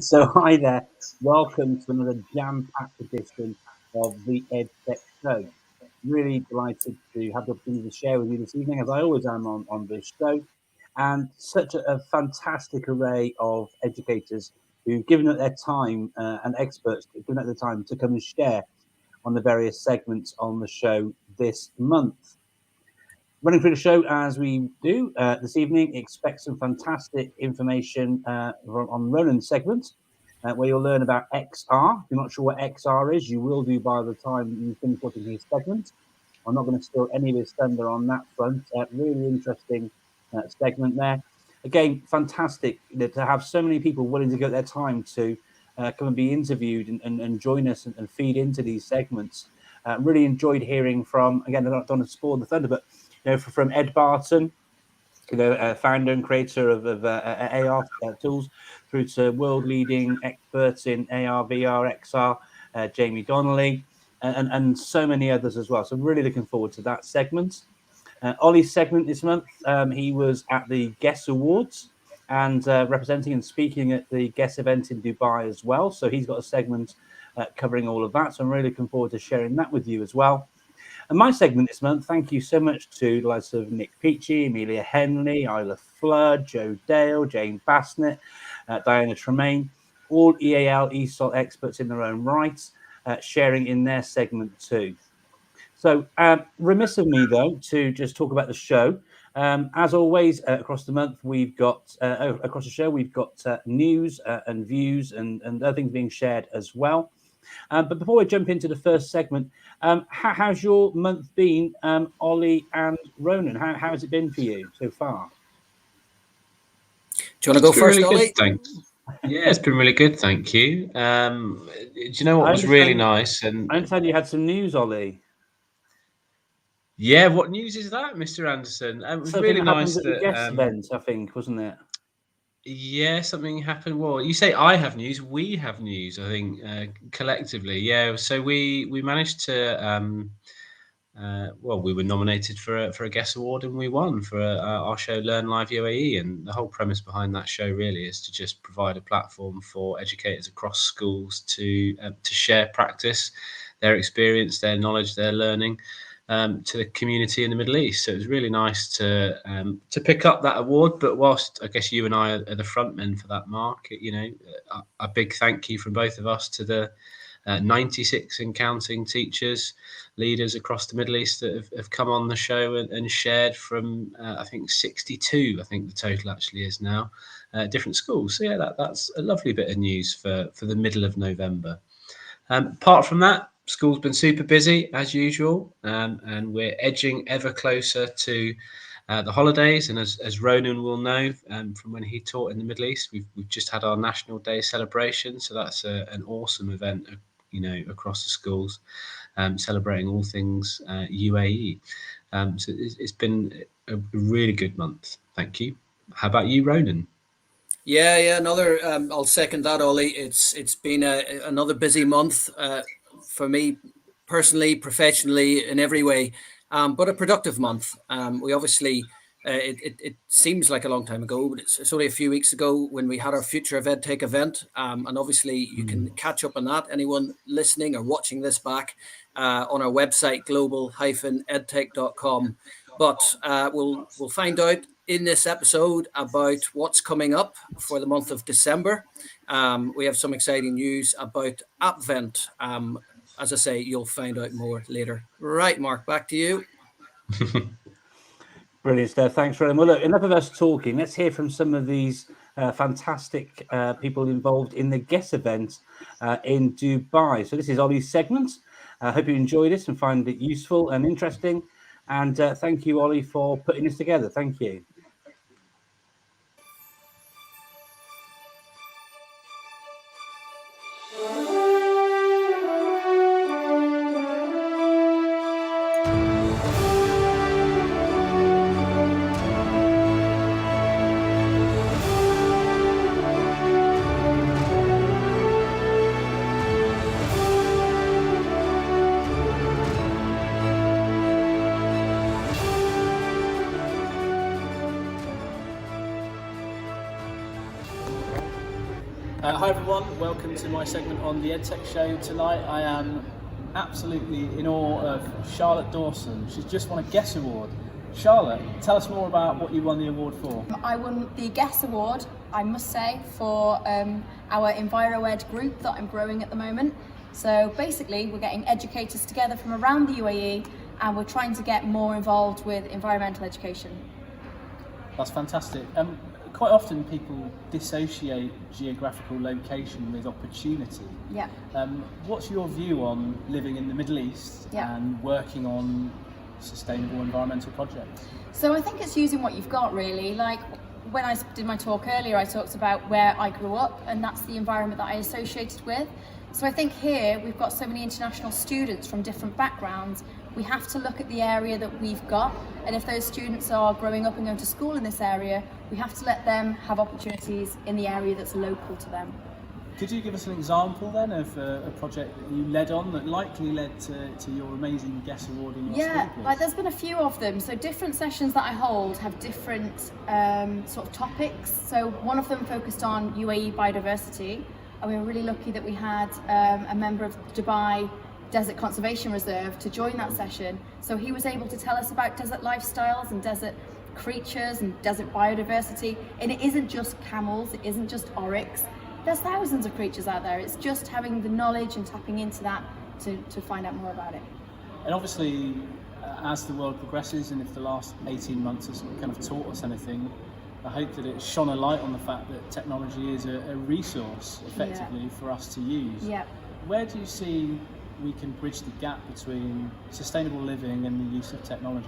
So hi there, welcome to another jam-packed edition of the Edtech Show. Really delighted to have the opportunity to share with you this evening, as I always am on this show, and such a fantastic array of educators who've given up their time and experts who've given up their time to come and share on the various segments on the show this month. Running through the show as we do this evening, expect some fantastic information on Ronan's segment, where you'll learn about XR. If you're not sure what XR is, you will do by the time you finish watching his segment. I'm not going to steal any of his thunder on that front. Really interesting segment there. Again, fantastic to have so many people willing to give their time to come and be interviewed and join us and feed into these segments. Really enjoyed hearing from, again, I don't want to spoil the thunder, but from Ed Barton, founder and creator of AR tools, through to world-leading experts in AR, VR, XR, Jamie Donnelly, and so many others as well. So really looking forward to that segment. Ollie's segment this month, he was at the GESS Awards and representing and speaking at the GESS event in Dubai as well. So he's got a segment covering all of that. So I'm really looking forward to sharing that with you as well. And my segment this month, thank you so much to the likes of Nick Peachy, Amelia Henley, Isla Flood, Joe Dale, Jane Bassnett, Diana Tremaine, all EAL ESOL experts in their own right, sharing in their segment too. So remiss of me, though, to just talk about the show. As always, across the month, we've got, across the show, we've got news and views and other things being shared as well. But before we jump into the first segment, how's your month been, Ollie and Ronan? How has it been for you so far? Do you want to go first, really Ollie? Good, thanks. Yeah, it's been really good, thank you. Do you know what was really nice? And I understand you had some news, Ollie. Yeah, what news is that, Mr. Anderson? It was Something really nice at the GESS event, I think, wasn't it? Yeah, something happened. Well, you say I have news. We have news. I think collectively, yeah. So we managed to. Well, we were nominated for a GESS award and we won for our show Learn Live UAE. And the whole premise behind that show really is to just provide a platform for educators across schools to share practice, their experience, their knowledge, their learning. To the community in the Middle East. So it was really nice to pick up that award. But whilst I guess you and I are the front men for that, Mark, a big thank you from both of us to the 96 and counting teachers, leaders across the Middle East that have come on the show and shared from, I think 62, I think the total actually is now, different schools. So yeah, that's a lovely bit of news for the middle of November. Apart from that, school's been super busy as usual, and we're edging ever closer to the holidays. And as Ronan will know from when he taught in the Middle East, we've just had our National Day celebration. So that's an awesome event, across the schools, celebrating all things UAE. So it's been a really good month. Thank you. How about you, Ronan? Yeah. Another. I'll second that, Ollie. It's been another busy month for me personally, professionally, in every way, but a productive month. We obviously. It seems like a long time ago, but it's only a few weeks ago when we had our Future of EdTech event. And obviously you can catch up on that. Anyone listening or watching this back on our website, global-edtech.com. But we'll find out in this episode about what's coming up for the month of December. We have some exciting news about Advent. As I say, you'll find out more later. Right, Mark, back to you. Brilliant stuff. Thanks, Ronan. Well, look, enough of us talking. Let's hear from some of these fantastic people involved in the GESS event in Dubai. So this is Ollie's segment. I hope you enjoyed this and find it useful and interesting. And thank you, Ollie, for putting this together. Thank you. Hi everyone, welcome to my segment on the Edtech Show. Tonight I am absolutely in awe of Charlotte Dawson. She's just won a GESS Award. Charlotte, tell us more about what you won the award for. I won the GESS Award, I must say, for our EnviroEd group that I'm growing at the moment. So basically we're getting educators together from around the UAE and we're trying to get more involved with environmental education. That's fantastic. Quite often people dissociate geographical location with opportunity. Yeah. What's your view on living in the Middle East and working on sustainable environmental projects? So I think it's using what you've got really. Like when I did my talk earlier, I talked about where I grew up and that's the environment that I associated with. So I think here we've got so many international students from different backgrounds. We have to look at the area that we've got, and if those students are growing up and going to school in this area, we have to let them have opportunities in the area that's local to them. Could you give us an example then of a project that you led on that likely led to your amazing GESS Award in your school, please? Like there's been a few of them. So different sessions that I hold have different sort of topics. So one of them focused on UAE biodiversity, and we were really lucky that we had a member of Dubai Desert Conservation Reserve to join that session. So he was able to tell us about desert lifestyles and desert creatures and desert biodiversity. And it isn't just camels, it isn't just oryx. There's thousands of creatures out there. It's just having the knowledge and tapping into that to find out more about it. And obviously, as the world progresses, and if the last 18 months has kind of taught us anything, I hope that it shone a light on the fact that technology is a resource, effectively, for us to use. Yeah. Where do you see we can bridge the gap between sustainable living and the use of technology?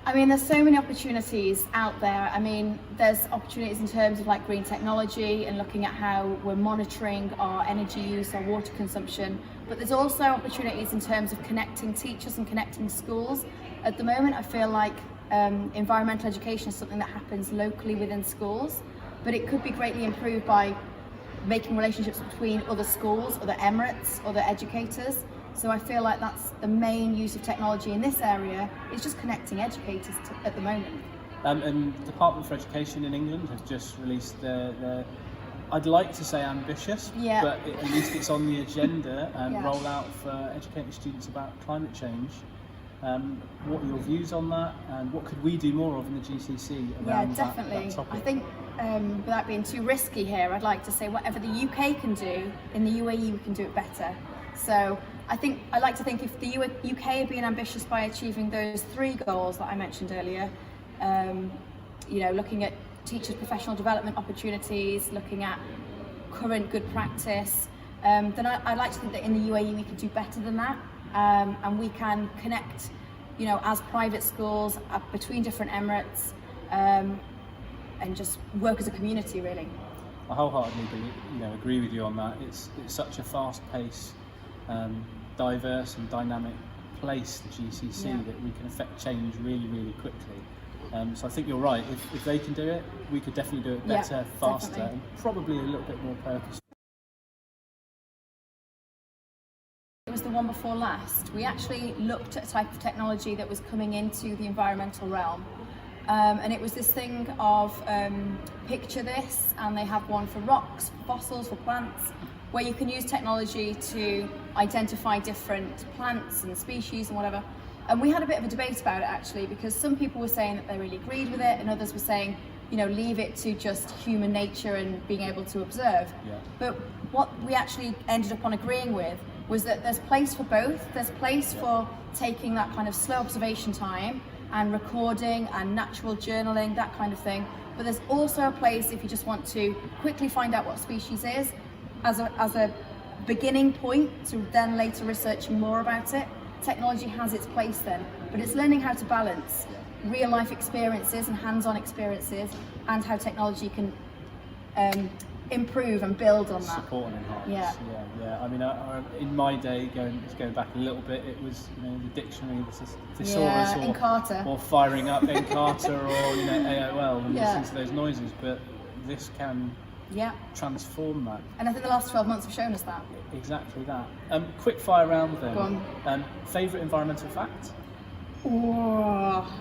I mean, there's so many opportunities out there. I mean, there's opportunities in terms of like green technology and looking at how we're monitoring our energy use, our water consumption, but there's also opportunities in terms of connecting teachers and connecting schools. At the moment, I feel like environmental education is something that happens locally within schools, but it could be greatly improved by making relationships between other schools, other emirates, other educators. So I feel like that's the main use of technology in this area, is just connecting educators at the moment. And the Department for Education in England has just released their I'd like to say ambitious, but at least it's on the agenda and rollout for educating students about climate change. What are your views on that, and what could we do more of in the GCC around that topic? I think without being too risky here, I'd like to say whatever the UK can do, in the UAE we can do it better. So I like to think if the UK are being ambitious by achieving those 3 goals that I mentioned earlier, looking at teachers' professional development opportunities, looking at current good practice, then I'd like to think that in the UAE we can do better than that. And we can connect, as private schools between different emirates, and just work as a community, really. I wholeheartedly agree with you on that. It's such a fast-paced, diverse and dynamic place, the GCC, that we can affect change really, really quickly. So I think you're right. If they can do it, we could definitely do it better, faster, definitely. and probably a little bit more purposeful. It was the one before last. We actually looked at a type of technology that was coming into the environmental realm. And it was this thing of picture this, and they have one for rocks, fossils, for plants, where you can use technology to identify different plants and species and whatever. And we had a bit of a debate about it actually, because some people were saying that they really agreed with it, and others were saying, leave it to just human nature and being able to observe. But what we actually ended up on agreeing with was that there's place for both. There's place for taking that kind of slow observation time and recording and natural journaling, that kind of thing. But there's also a place if you just want to quickly find out what species is as a beginning point to then later researching more about it. Technology has its place then, but it's learning how to balance real life experiences and hands-on experiences and how technology can improve and build on that. Support and enhance. I mean, in my day, going back a little bit, it was the dictionary, the thesaurus, or firing up Encarta or AOL and listening to those noises. But this can transform that. And I think the last 12 months have shown us that. Exactly that. Quick fire round then. Go on. Favourite environmental fact?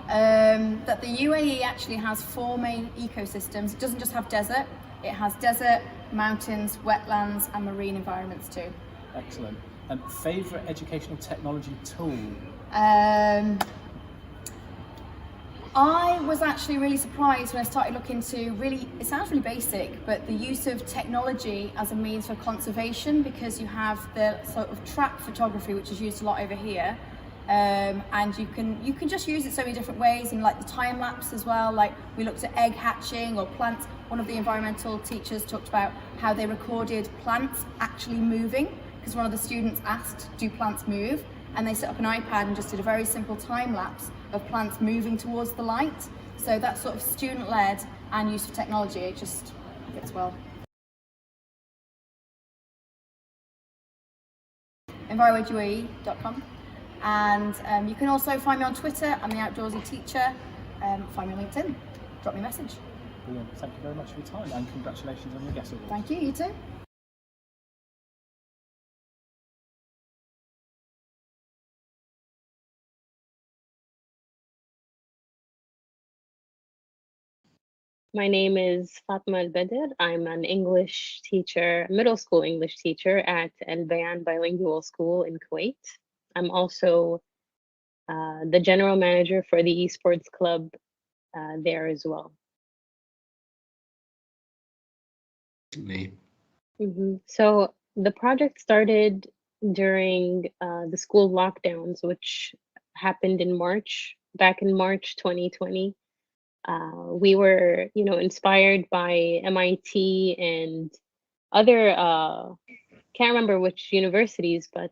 That the UAE actually has 4 main ecosystems. It doesn't just have desert. It has desert, mountains, wetlands, and marine environments too. Excellent. And favourite educational technology tool? I was actually really surprised when I started looking into it sounds really basic, but the use of technology as a means for conservation, because you have the sort of trap photography, which is used a lot over here. And you can just use it so many different ways, and like the time lapse as well. Like we looked at egg hatching or plants. One of the environmental teachers talked about how they recorded plants actually moving, because one of the students asked, do plants move? And they set up an iPad and just did a very simple time lapse of plants moving towards the light. So that's sort of student-led and use of technology. It just fits well. enviroeduae.com. And you can also find me on Twitter. I'm the Outdoorsy Teacher. Find me on LinkedIn. Drop me a message. Brilliant. Thank you very much for your time, and congratulations on your GESS Award. Thank you. You too. My name is Fatma Al-Badr. I'm an English teacher, middle school English teacher at Al Bayan Bilingual School in Kuwait. I'm also the general manager for the esports club there as well. So the project started during the school lockdowns, which happened in March, back in March 2020. We were, inspired by MIT and other, can't remember which universities, but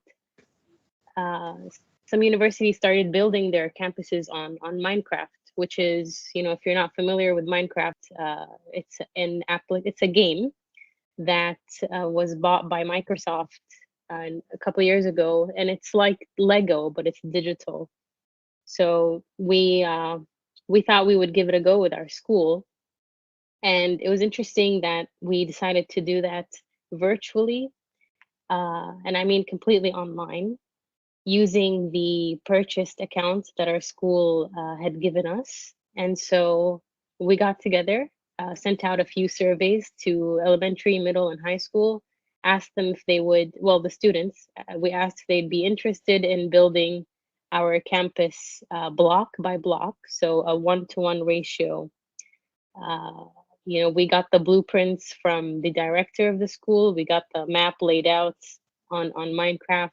some universities started building their campuses on Minecraft, which is, if you're not familiar with Minecraft, it's a game that was bought by Microsoft a couple of years ago, and it's like Lego, but it's digital. So we thought we would give it a go with our school. And it was interesting that we decided to do that virtually, and I mean completely online, using the purchased accounts that our school had given us. And so we got together, sent out a few surveys to elementary, middle, and high school, asked them if they would, the students, we asked if they'd be interested in building our campus block by block, so a 1-to-1 ratio. We got the blueprints from the director of the school. We got the map laid out on Minecraft.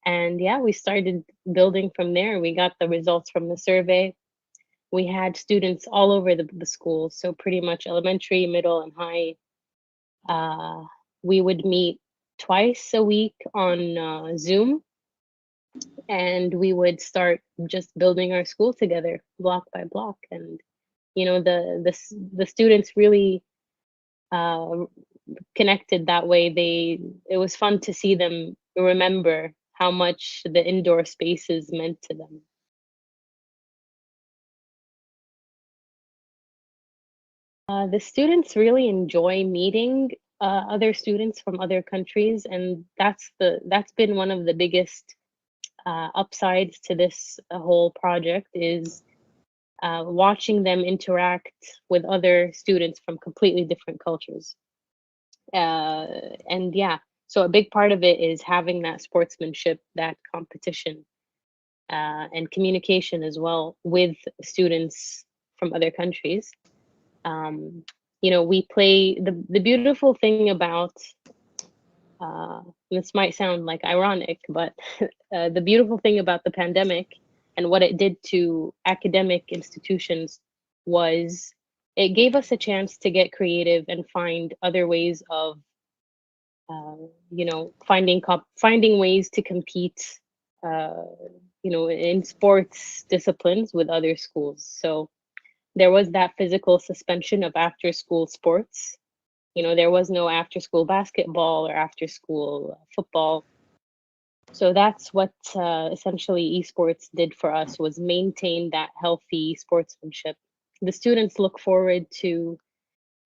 And yeah, we started building from there. We got the results from the survey. We had students all over the school, so pretty much elementary, middle, and high. We would meet twice a week on Zoom, and we would start just building our school together, block by block. And the students really connected that way. It was fun to see them remember how much the indoor spaces meant to them. The students really enjoy meeting other students from other countries, and that's been one of the biggest upsides to this whole project, is watching them interact with other students from completely different cultures. And yeah, so a big part of it is having that sportsmanship, that competition, and communication as well with students from other countries. We play the beautiful thing about, this might sound like ironic, but the beautiful thing about the pandemic and what it did to academic institutions was it gave us a chance to get creative and find other ways of, finding ways to compete, in sports disciplines with other schools. So there was that physical suspension of after school sports. There was no after school basketball or after school football. So that's what essentially esports did for us, was maintain that healthy sportsmanship. The students look forward to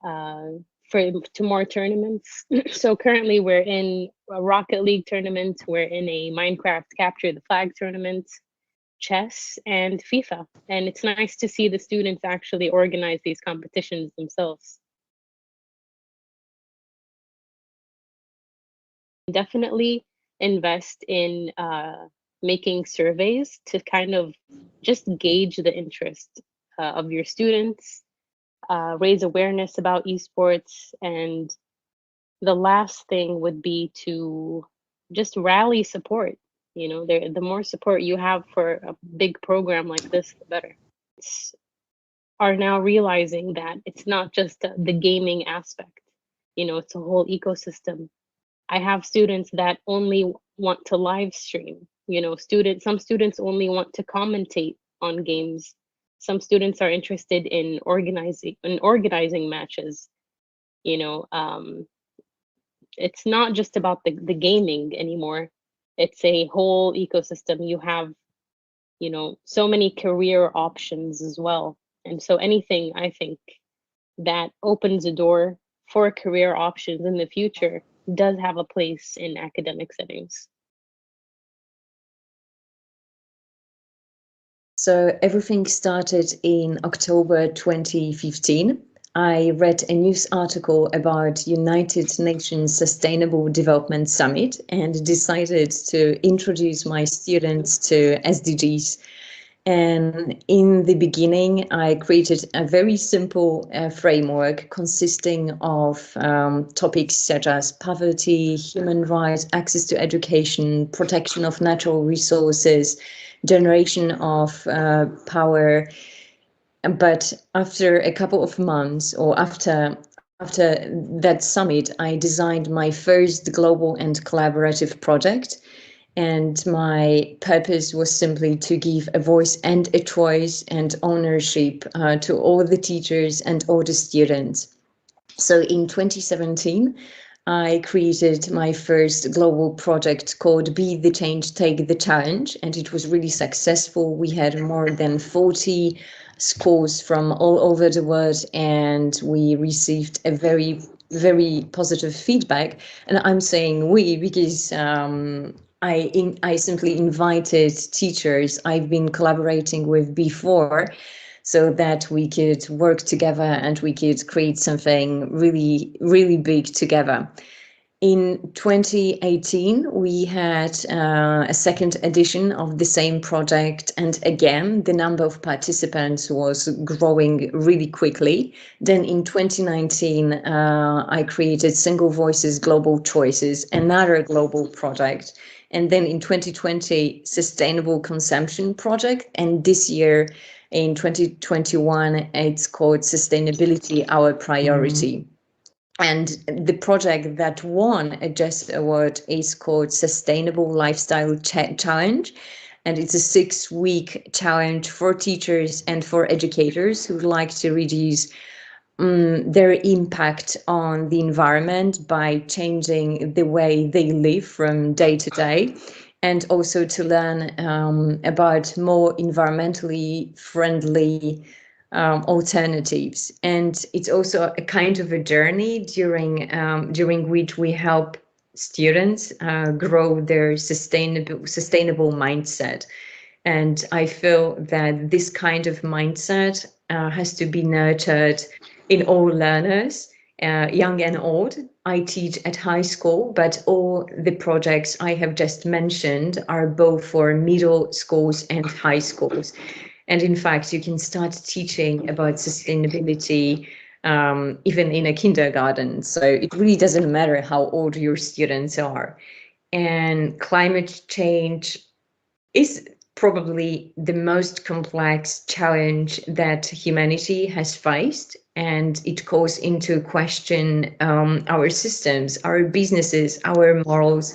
more tournaments. So currently we're in a Rocket League tournament, we're in a Minecraft Capture the Flag tournament, chess, and FIFA. And it's nice to see the students actually organize these competitions themselves. Definitely invest in making surveys to kind of just gauge the interest of your students, raise awareness about esports, and the last thing would be to just rally support. You know, the more support you have for a big program like this, the better. Are now realizing that it's not just the gaming aspect. You know, it's a whole ecosystem. I have students that only want to live stream. You know, some students only want to commentate on games. Some students are interested in organizing matches. You know, it's not just about the gaming anymore. It's a whole ecosystem. You have, you know, so many career options as well. And so anything, I think, that opens a door for career options in the future does have a place in academic settings. So everything started in October 2015. I read a news article about United Nations Sustainable Development Summit and decided to introduce my students to SDGs. And in the beginning, I created a very simple framework consisting of topics such as poverty, human rights, access to education, protection of natural resources, generation of power. But after a couple of months, or after that summit, I designed my first global and collaborative project. And my purpose was simply to give a voice and a choice and ownership to all the teachers and all the students. So in 2017, I created my first global project called Be the Change, Take the Challenge, and it was really successful. We had more than 40 schools from all over the world, and we received a very, very positive feedback. And I'm saying we because I simply invited teachers I've been collaborating with before, so that we could work together and we could create something really, really big together. In 2018, we had a second edition of the same project, and again, the number of participants was growing really quickly. Then in 2019, I created Single Voices Global Choices, another global project. And then in 2020, Sustainable Consumption Project, and this year, in 2021, it's called Sustainability, Our Priority. And the project that won a GESS award is called Sustainable Lifestyle Challenge. And it's a 6-week challenge for teachers and for educators who would like to reduce their impact on the environment by changing the way they live from day to day, and also to learn about more environmentally friendly alternatives. And it's also a kind of a journey during which we help students grow their sustainable mindset. And I feel that this kind of mindset has to be nurtured in all learners, young and old. I teach at high school, but all the projects I have just mentioned are both for middle schools and high schools. And in fact, you can start teaching about sustainability even in a kindergarten. So it really doesn't matter how old your students are. And climate change is probably the most complex challenge that humanity has faced, and it calls into question our systems, our businesses, our morals.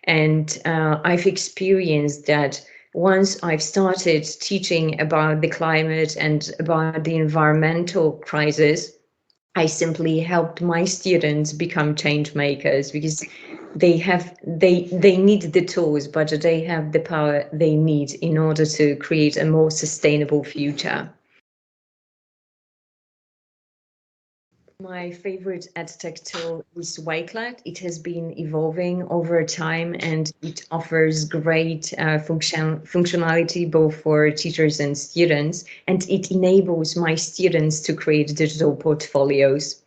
And I've experienced that once I've started teaching about the climate and about the environmental crisis, I simply helped my students become change makers, because they need the tools, but they have the power they need in order to create a more sustainable future. My favorite EdTech tool is Wakelet. It has been evolving over time, and it offers great functionality both for teachers and students, and it enables my students to create digital portfolios.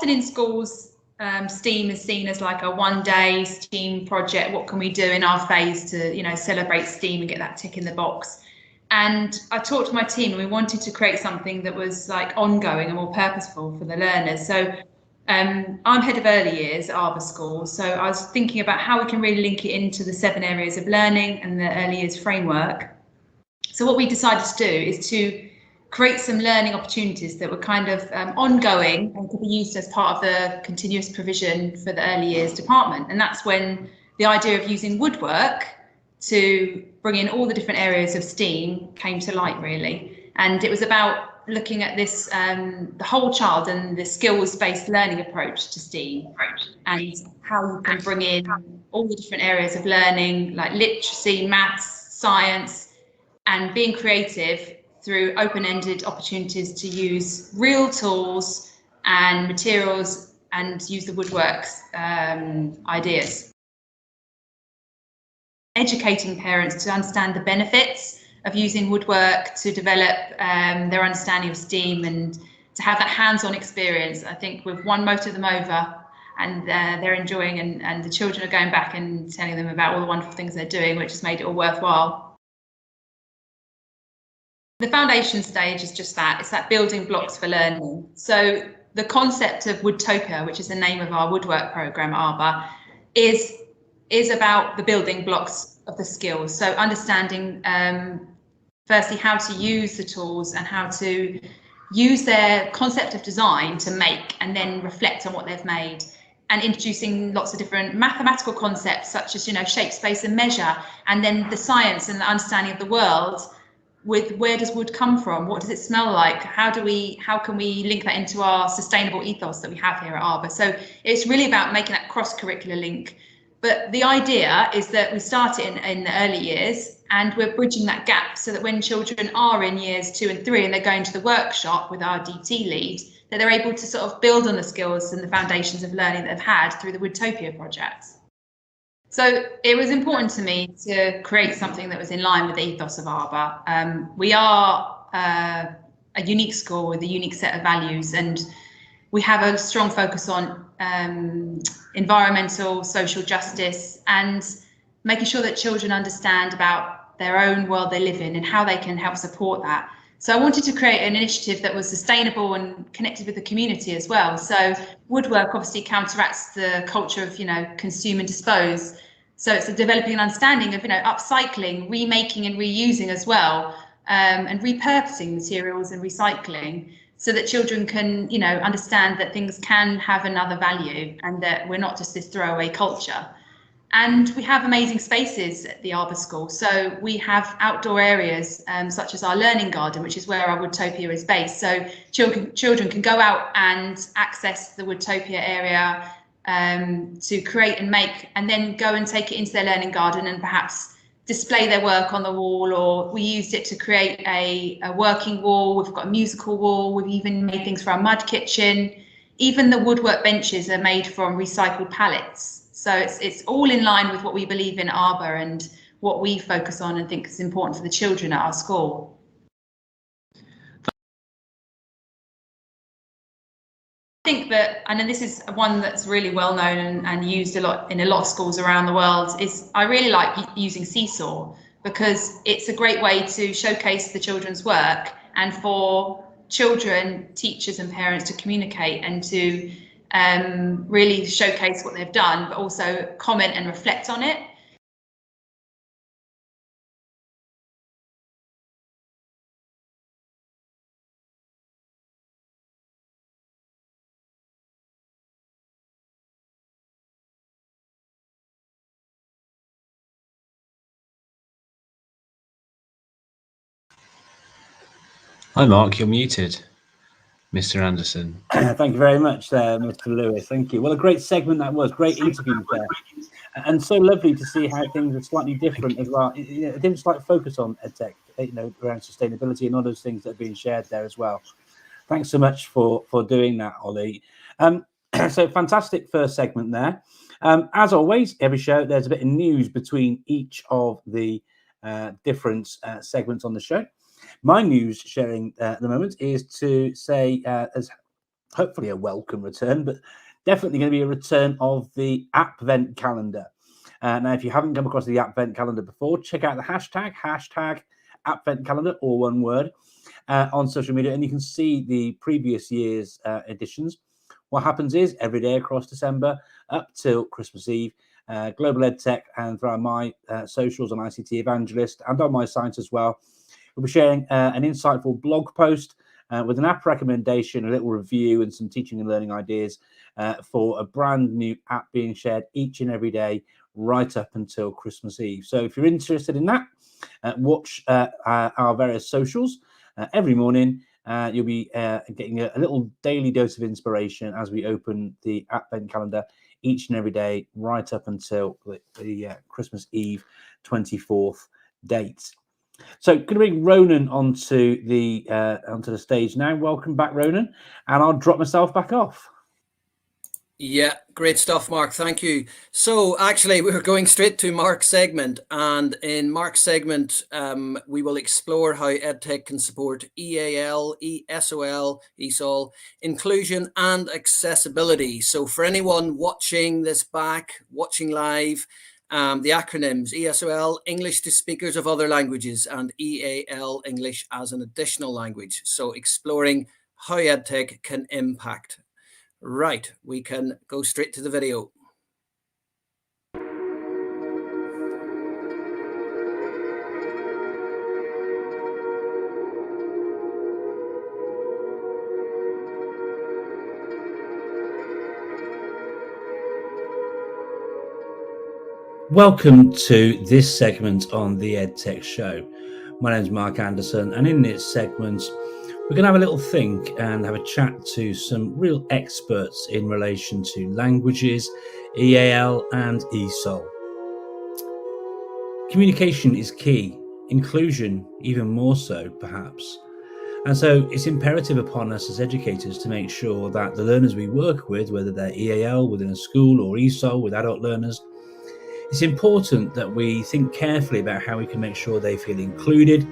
often in schools, STEAM is seen as like a one-day STEAM project. What can we do in our phase to, you know, celebrate STEAM and get that tick in the box? And I talked to my team, and we wanted to create something that was like ongoing and more purposeful for the learners. So I'm head of early years at Arbor School, so I was thinking about how we can really link it into the 7 areas of learning and the early years framework. So what we decided to do is to create some learning opportunities that were kind of ongoing and could be used as part of the continuous provision for the early years department. And that's when the idea of using woodwork to bring in all the different areas of STEAM came to light, really. And it was about looking at this, the whole child and the skills-based learning approach to STEAM, and how you can bring in all the different areas of learning, like literacy, maths, science, and being creative through open-ended opportunities to use real tools and materials and use the woodworks ideas. Educating parents to understand the benefits of using woodwork to develop their understanding of STEAM and to have that hands-on experience. I think we've won most of them over, and they're enjoying, and the children are going back and telling them about all the wonderful things they're doing, which has made it all worthwhile. The foundation stage is just that, it's that building blocks for learning. So the concept of Woodtopia, which is the name of our woodwork programme at Arbor, is about the building blocks of the skills. So understanding firstly how to use the tools and how to use their concept of design to make and then reflect on what they've made, and introducing lots of different mathematical concepts such as, you know, shape, space and measure, and then the science and the understanding of the world with where does wood come from, what does it smell like, how can we link that into our sustainable ethos that we have here at Arbor. So it's really about making that cross-curricular link. But the idea is that we start it in the early years, and we're bridging that gap so that when children are in years 2 and 3 and they're going to the workshop with our DT lead, that they're able to sort of build on the skills and the foundations of learning that they've had through the Woodtopia project. So it was important to me to create something that was in line with the ethos of Arbor. We are a unique school with a unique set of values, and we have a strong focus on environmental, social justice, and making sure that children understand about their own world they live in and how they can help support that. So I wanted to create an initiative that was sustainable and connected with the community as well. So woodwork obviously counteracts the culture of, you know, consume and dispose. So it's a developing an understanding of, you know, upcycling, remaking and reusing as well, and repurposing materials and recycling, so that children can, you know, understand that things can have another value and that we're not just this throwaway culture. And we have amazing spaces at the Arbor School. So we have outdoor areas such as our learning garden, which is where our Woodtopia is based. So children can go out and access the Woodtopia area to create and make, and then go and take it into their learning garden and perhaps display their work on the wall. Or we used it to create a working wall. We've got a musical wall. We've even made things for our mud kitchen. Even the woodwork benches are made from recycled pallets. So it's all in line with what we believe in Arbor and what we focus on and think is important for the children at our school. I think that, and this is one that's really well known and used a lot in a lot of schools around the world, is I really like using Seesaw, because it's a great way to showcase the children's work and for children, teachers and parents to communicate and to really showcase what they've done, but also comment and reflect on it. Hi, Mark, you're muted, Mr. Anderson. Thank you very much there, Mr. Lewis. Thank you. Well, a great segment that was. Great interview there. And so lovely to see how things are slightly different as well. A different slight focus on EdTech, around sustainability and all those things that are being shared there as well. Thanks so much for doing that, Ollie. So fantastic first segment there. As always, every show, there's a bit of news between each of the different segments on the show. My news sharing at the moment is to say, as hopefully a welcome return, but definitely going to be a return of the Advent calendar. Now, if you haven't come across the Advent calendar before, check out the hashtag Advent calendar, all one word, on social media, and you can see the previous year's editions. What happens is every day across December up till Christmas Eve, Global EdTech and through my socials on ICT Evangelist and on my site as well, we'll be sharing an insightful blog post with an app recommendation, a little review, and some teaching and learning ideas for a brand new app being shared each and every day right up until Christmas Eve. So if you're interested in that, watch our various socials every morning. You'll be getting a little daily dose of inspiration as we open the Advent calendar each and every day right up until the Christmas Eve 24th date. So going to bring Ronan onto the stage now. Welcome back, Ronan, and I'll drop myself back off. Yeah, great stuff, Mark. Thank you. So actually, we're going straight to Mark's segment. And in Mark's segment, we will explore how EdTech can support EAL, ESOL, ESOL, inclusion and accessibility. So for anyone watching this back, watching live, the acronyms ESOL, English to speakers of other languages, and EAL, English as an additional language. So exploring how EdTech can impact. Right, we can go straight to the video. Welcome to this segment on the Edtech Show. My name is Mark Anderson, and in this segment, we're going to have a little think and have a chat to some real experts in relation to languages, EAL and ESOL. Communication is key, inclusion even more so, perhaps. And so it's imperative upon us as educators to make sure that the learners we work with, whether they're EAL within a school or ESOL with adult learners, it's important that we think carefully about how we can make sure they feel included,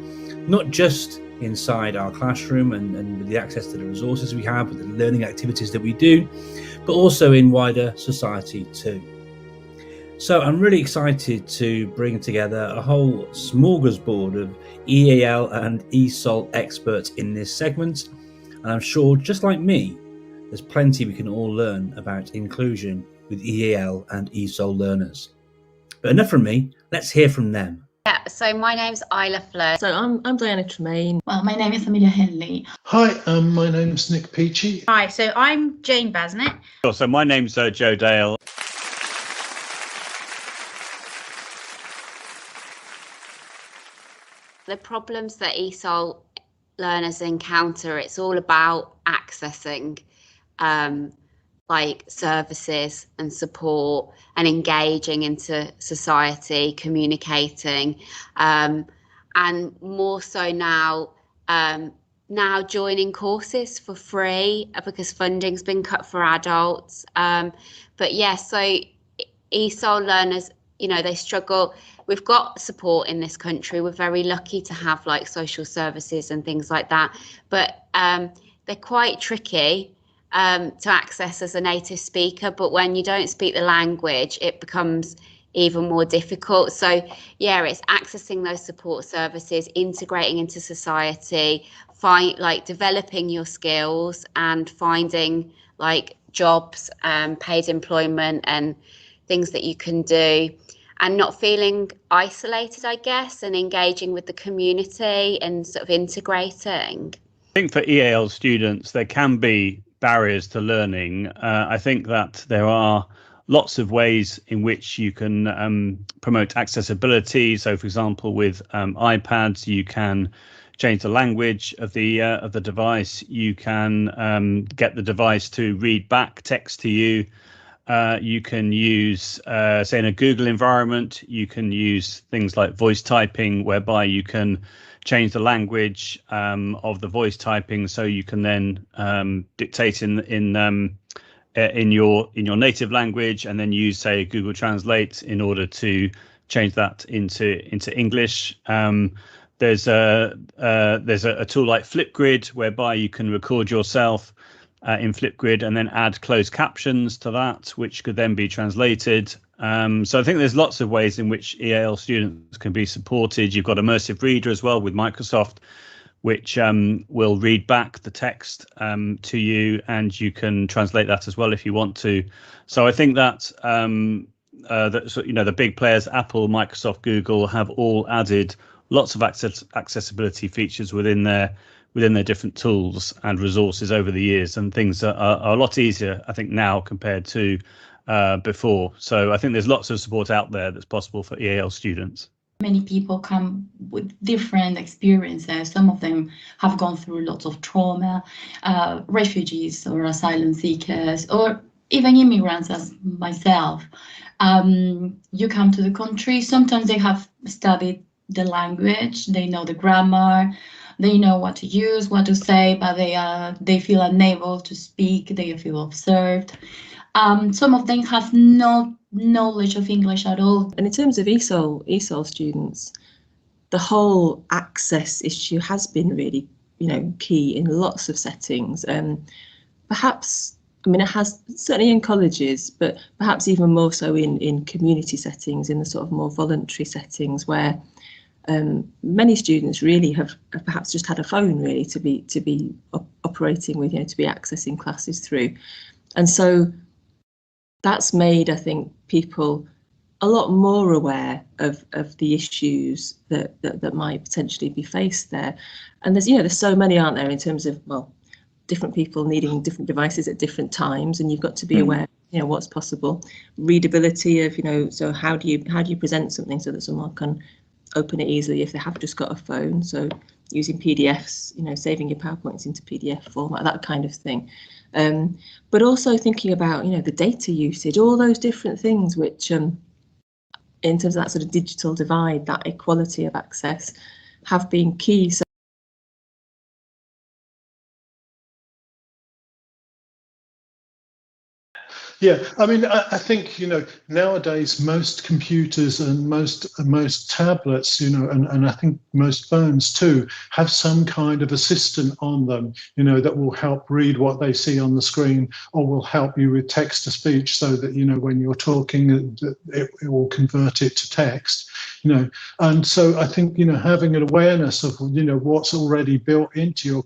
not just inside our classroom and with the access to the resources we have, with the learning activities that we do, but also in wider society too. So I'm really excited to bring together a whole smorgasbord of EAL and ESOL experts in this segment. And I'm sure, just like me, there's plenty we can all learn about inclusion with EAL and ESOL learners. But enough from me, let's hear from them. Yeah, so my name's Isla Fleur. So I'm Diana Tremaine. Well, my name is Amelia Henley. Hi, my name's Nick Peachy. Hi, so I'm Jane Basnett. So my name's Joe Dale. The problems that ESOL learners encounter, it's all about accessing like services and support and engaging into society, communicating, and more so now joining courses for free because funding's been cut for adults. But yeah, so ESOL learners, you know, they struggle. We've got support in this country. We're very lucky to have like social services and things like that, but they're quite tricky to access as a native speaker, but when you don't speak the language, it becomes even more difficult. So yeah, it's accessing those support services, integrating into society, developing your skills and finding like jobs, paid employment and things that you can do, and not feeling isolated, I guess, and engaging with the community and sort of integrating. I think for EAL students, there can be barriers to learning. I think that there are lots of ways in which you can promote accessibility. So, for example, with iPads, you can change the language of the device. You can get the device to read back text to you. You can use, say, in a Google environment, you can use things like voice typing, whereby you can change the language of the voice typing, so you can then dictate in your native language, and then use, say, Google Translate in order to change that into English. There's a tool like Flipgrid, whereby you can record yourself in Flipgrid, and then add closed captions to that, which could then be translated. So I think there's lots of ways in which EAL students can be supported. You've got Immersive Reader as well with Microsoft, which will read back the text to you, and you can translate that as well if you want to. So I think that the big players, Apple, Microsoft, Google, have all added lots of accessibility features within their different tools and resources over the years, and things are a lot easier, I think, now compared to before. So I think there's lots of support out there that's possible for EAL students. Many people come with different experiences. Some of them have gone through lots of trauma, refugees or asylum seekers, or even immigrants as myself. You come to the country, sometimes they have studied the language, they know the grammar, they know what to use, what to say, but they feel unable to speak, they feel observed. Some of them have no knowledge of English at all. And in terms of ESOL students, the whole access issue has been really, key in lots of settings. Perhaps, it has certainly in colleges, but perhaps even more so in community settings, in the sort of more voluntary settings where many students really have perhaps just had a phone really to be operating with, to be accessing classes through. And so that's made, I think, people a lot more aware of the issues that might potentially be faced there. And there's so many, aren't there, in terms of, different people needing different devices at different times, and you've got to be aware, what's possible. Readability of, so how do you present something so that someone can open it easily if they have just got a phone? So using PDFs, saving your PowerPoints into PDF format, that kind of thing. But also thinking about, the data usage, all those different things which, in terms of that sort of digital divide, that equality of access, have been key. So yeah, I think, nowadays most computers and most tablets, and I think most phones too, have some kind of assistant on them, that will help read what they see on the screen, or will help you with text to speech, so that, when you're talking, it will convert it to text. And so I think, having an awareness of, what's already built into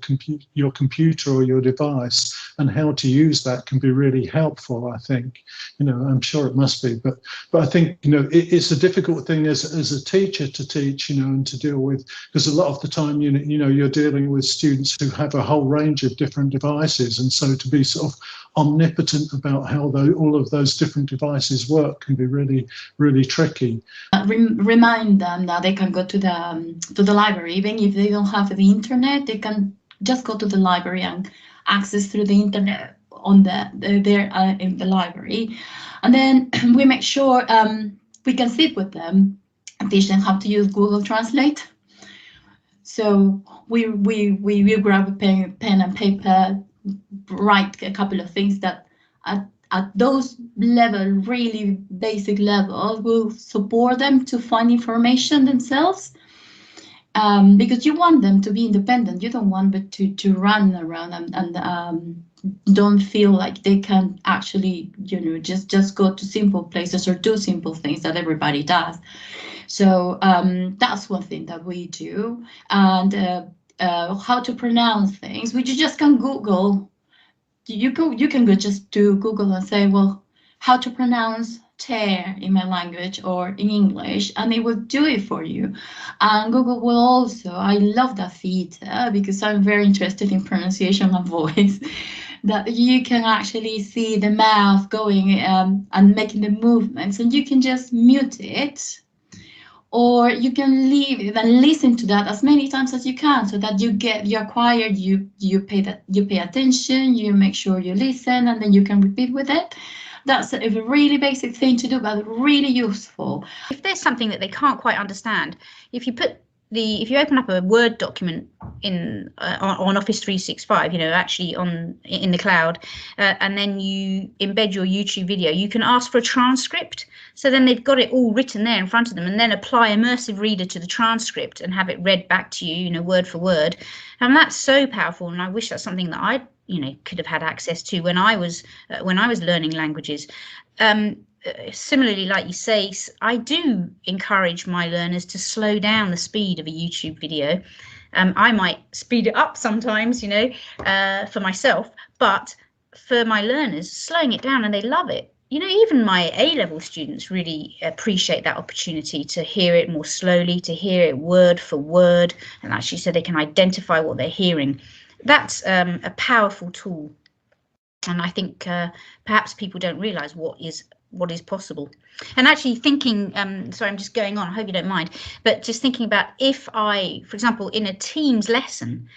your computer or your device, and how to use that can be really helpful, I think. I'm sure it must be, but I think, it's a difficult thing as a teacher to teach, and to deal with, because a lot of the time, you're dealing with students who have a whole range of different devices, and so to be sort of omnipotent about how all of those different devices work can be really, really tricky. Remind them that they can go to the library, even if they don't have the internet. They can just go to the library and access through the internet on in the library, and then we make sure we can sit with them and teach them how to use Google Translate. So we grab a pen and paper, write a couple of things that at those really basic levels will support them to find information themselves. Because you want them to be independent. You don't want them to run around and don't feel like they can actually, just go to simple places or do simple things that everybody does. So that's one thing that we do. And how to pronounce things, which you just can Google. You can go just to Google and say, well, how to pronounce chair in my language or in English, and it will do it for you. And Google will also, I love that feature because I'm very interested in pronunciation and voice, that you can actually see the mouth going and making the movements, and you can just mute it, or you can leave it and listen to that as many times as you can, so that you pay attention, you make sure you listen, and then you can repeat with it. That's a really basic thing to do, but really useful. If there's something that they can't quite understand, if you open up a Word document on Office 365, actually in the cloud, and then you embed your YouTube video, you can ask for a transcript. So then they've got it all written there in front of them, and then apply Immersive Reader to the transcript and have it read back to you, word for word. And that's so powerful. And I wish that's something that could have had access to when I was learning languages. Similarly, like you say, I do encourage my learners to slow down the speed of a YouTube video. I might speed it up sometimes, for myself, but for my learners, slowing it down, and they love it. Even my A-level students really appreciate that opportunity to hear it more slowly, to hear it word for word, and actually so they can identify what they're hearing. That's a powerful tool. And I think perhaps people don't realise what is possible. And actually thinking, sorry, I'm just going on, I hope you don't mind, but just thinking about if I, for example, in a Teams lesson,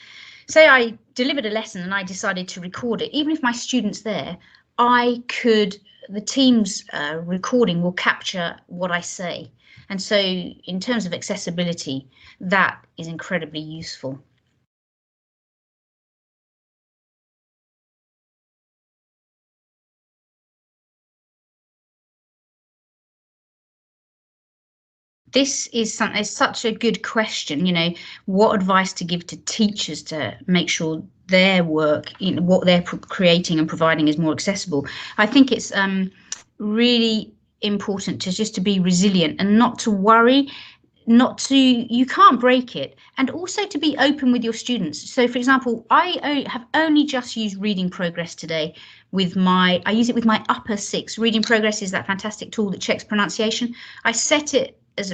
say I delivered a lesson and I decided to record it, even if my student's there, the Teams recording will capture what I say. And so in terms of accessibility, that is incredibly useful. This is such a good question, what advice to give to teachers to make sure their work, what they're creating and providing is more accessible. I think it's really important to be resilient and not to worry, you can't break it, and also to be open with your students. So for example, I have only just used Reading Progress today I use it with my upper 6. Reading Progress is that fantastic tool that checks pronunciation. I set it as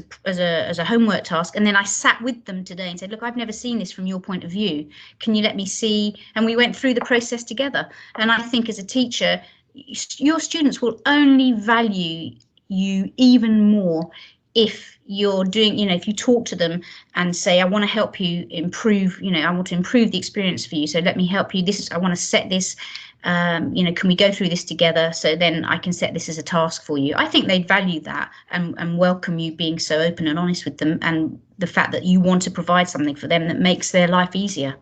a homework task, and then I sat with them today and said, look, I've never seen this from your point of view. Can you let me see? And we went through the process together. And I think as a teacher, your students will only value you even more if you're doing, if you talk to them and say, I want to help you improve, I want to improve the experience for you. So let me help you. I want to set this, can we go through this together? So then I can set this as a task for you. I think they'd value that and welcome you being so open and honest with them, and the fact that you want to provide something for them that makes their life easier.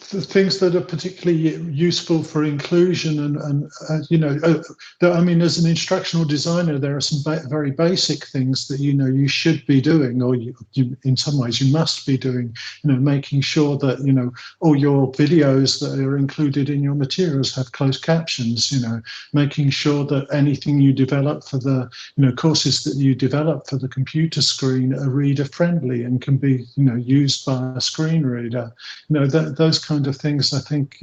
The things that are particularly useful for inclusion and I mean, as an instructional designer, there are some very basic things that you should be doing, or you in some ways you must be doing, making sure that all your videos that are included in your materials have closed captions, making sure that anything you develop for the courses that you develop for the computer screen are reader friendly and can be used by a screen reader. Those kind of things. I think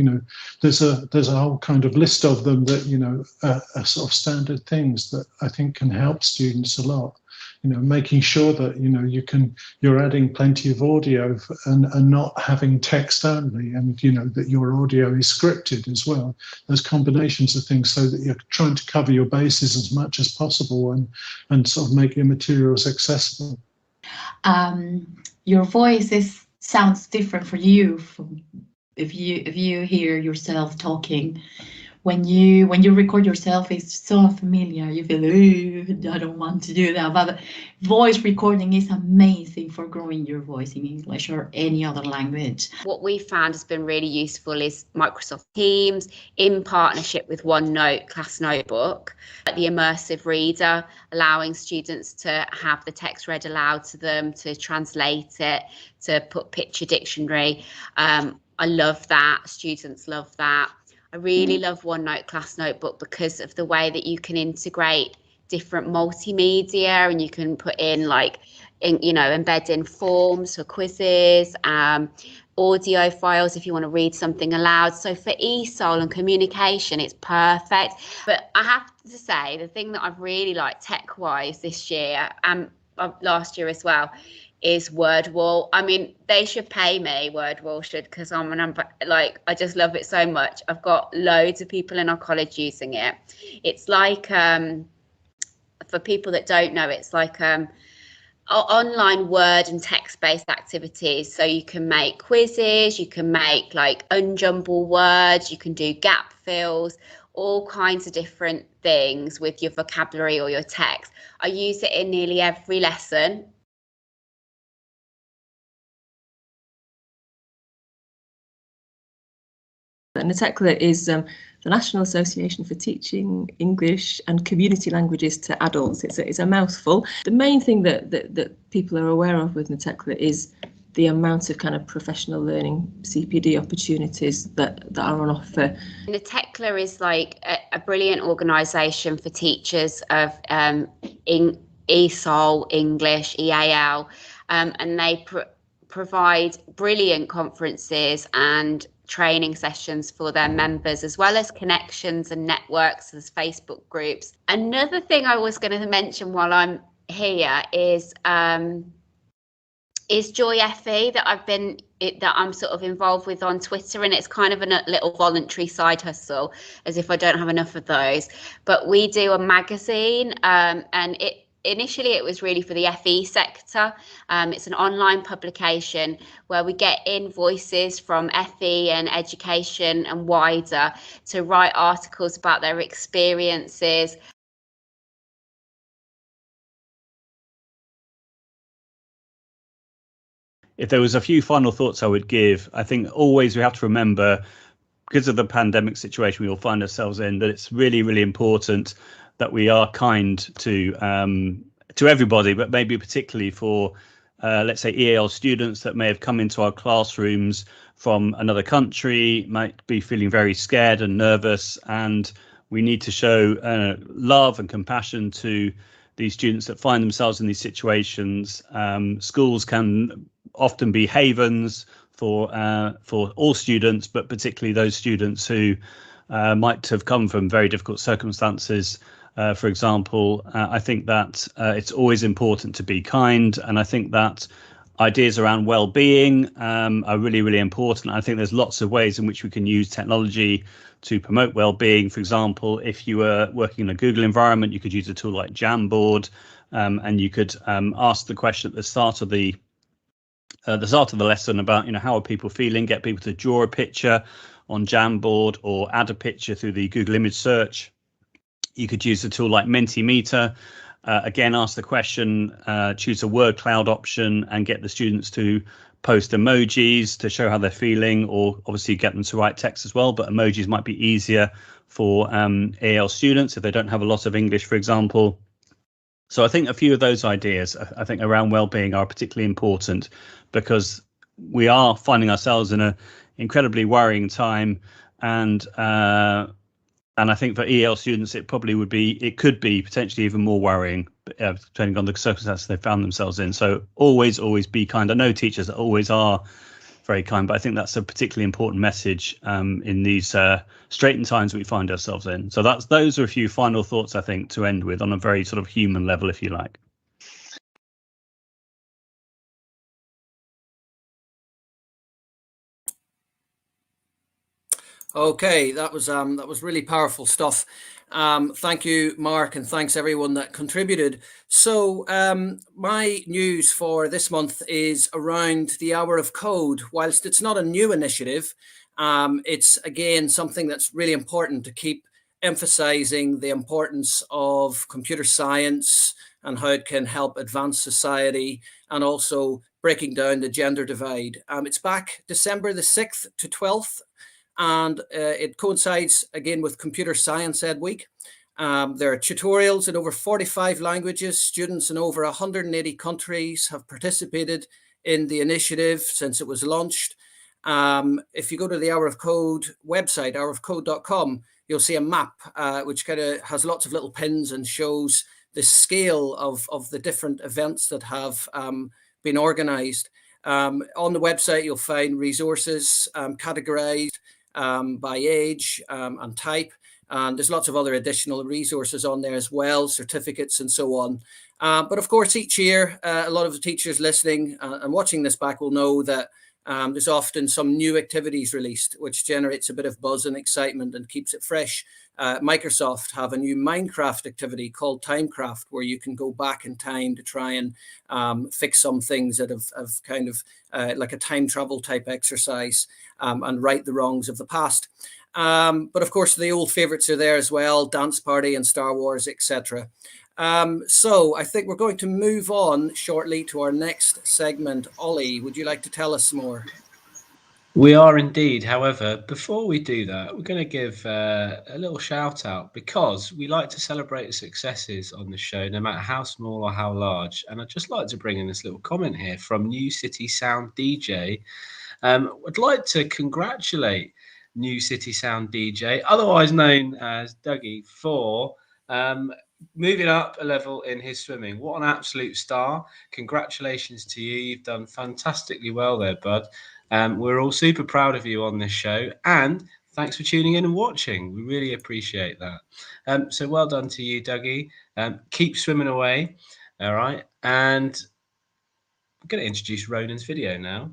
there's a whole kind of list of them that are sort of standard things that I think can help students a lot. Making sure that you're adding plenty of audio and not having text only, and that your audio is scripted as well. Those combinations of things, so that you're trying to cover your bases as much as possible and sort of make your materials accessible. Your voice sounds different for you if you hear yourself talking. When you record yourself, it's so familiar. You feel, I don't want to do that. But voice recording is amazing for growing your voice in English or any other language. What we found has been really useful is Microsoft Teams in partnership with OneNote Class Notebook, the immersive reader, allowing students to have the text read aloud to them, to translate it, to put picture dictionary. I love that. Students love that. I really love OneNote Class Notebook because of the way that you can integrate different multimedia, and you can put in embed in forms for quizzes, audio files if you want to read something aloud. So for ESOL and communication, it's perfect. But I have to say, the thing that I've really liked tech-wise this year and last year as well is WordWall. I mean, they should pay me, WordWall should, because I just love it so much. I've got loads of people in our college using it. It's like, for people that don't know, it's like online word and text-based activities. So you can make quizzes, you can make unjumble words, you can do gap fills, all kinds of different things with your vocabulary or your text. I use it in nearly every lesson. ETech is the National Association for Teaching English and Community Languages to Adults. It's a mouthful. The main thing that people are aware of with ETech is the amount of kind of professional learning CPD opportunities that are on offer. And Edtech is like a brilliant organisation for teachers of ESOL, English, EAL, and they provide brilliant conferences and training sessions for their members, as well as connections and networks as Facebook groups. Another thing I was going to mention while I'm here is Joy FE that I'm sort of involved with on Twitter, and it's kind of a little voluntary side hustle, as if I don't have enough of those. But we do a magazine, and initially it was really for the FE sector. It's an online publication where we get invoices from FE and education and wider to write articles about their experiences. If there was a few final thoughts I would give, I think always we have to remember, because of the pandemic situation we all find ourselves in, that it's really, really important that we are kind to everybody, but maybe particularly for, let's say, EAL students that may have come into our classrooms from another country, might be feeling very scared and nervous, and we need to show love and compassion to these students that find themselves in these situations. Schools can often be havens for all students, but particularly those students who might have come from very difficult circumstances. For example, I think that it's always important to be kind, and I think that ideas around well-being are really, really important. I think there's lots of ways in which we can use technology to promote well-being. For example, if you were working in a Google environment, you could use a tool like Jamboard, and you could ask the question at the start of the lesson about, how are people feeling, get people to draw a picture on Jamboard or add a picture through the Google image search. You could use a tool like Mentimeter. Again, ask the question, choose a word cloud option and get the students to post emojis to show how they're feeling, or obviously get them to write text as well, but emojis might be easier for EAL students if they don't have a lot of English, for example. So I think a few of those ideas, I think, around well-being are particularly important, because we are finding ourselves in an incredibly worrying time, and I think for EAL students, it could be potentially even more worrying, depending on the circumstances they found themselves in. So always be kind. I know teachers always are very kind, but I think that's a particularly important message in these straitened times we find ourselves in. So those are a few final thoughts, I think, to end with on a very sort of human level, if you like. Okay, that was really powerful stuff. Thank you, Mark, and thanks everyone that contributed. So my news for this month is around the Hour of Code. Whilst it's not a new initiative, it's again something that's really important to keep emphasizing the importance of computer science and how it can help advance society, and also breaking down the gender divide. It's back December the 6th to 12th. And it coincides again with Computer Science Ed Week. There are tutorials in over 45 languages. Students in over 180 countries have participated in the initiative since it was launched. If you go to the Hour of Code website, hourofcode.com, you'll see a map which kind of has lots of little pins and shows the scale of the different events that have been organized. On the website, you'll find resources categorized by age and type, and there's lots of other additional resources on there as well, certificates and so on. But of course, each year, a lot of the teachers listening and watching this back will know that there's often some new activities released, which generates a bit of buzz and excitement and keeps it fresh. Microsoft have a new Minecraft activity called Timecraft, where you can go back in time to try and fix some things that have kind of like a time travel type exercise and right the wrongs of the past. But of course, the old favorites are there as well, Dance Party and Star Wars, etc. So I think we're going to move on shortly to our next segment. Ollie, would you like to tell us more? We are indeed. However, before we do that, we're going to give a little shout out because we like to celebrate the successes on the show, no matter how small or how large. And I'd just like to bring in this little comment here from New City Sound DJ. I'd like to congratulate New City Sound DJ, otherwise known as Dougie, for moving up a level in his swimming. What an absolute star. Congratulations to you. You've done fantastically well there, bud. We're all super proud of you on this show, and thanks for tuning in and watching. We really appreciate that. So well done to you, Dougie. Keep swimming away. All right. And I'm going to introduce Ronan's video now.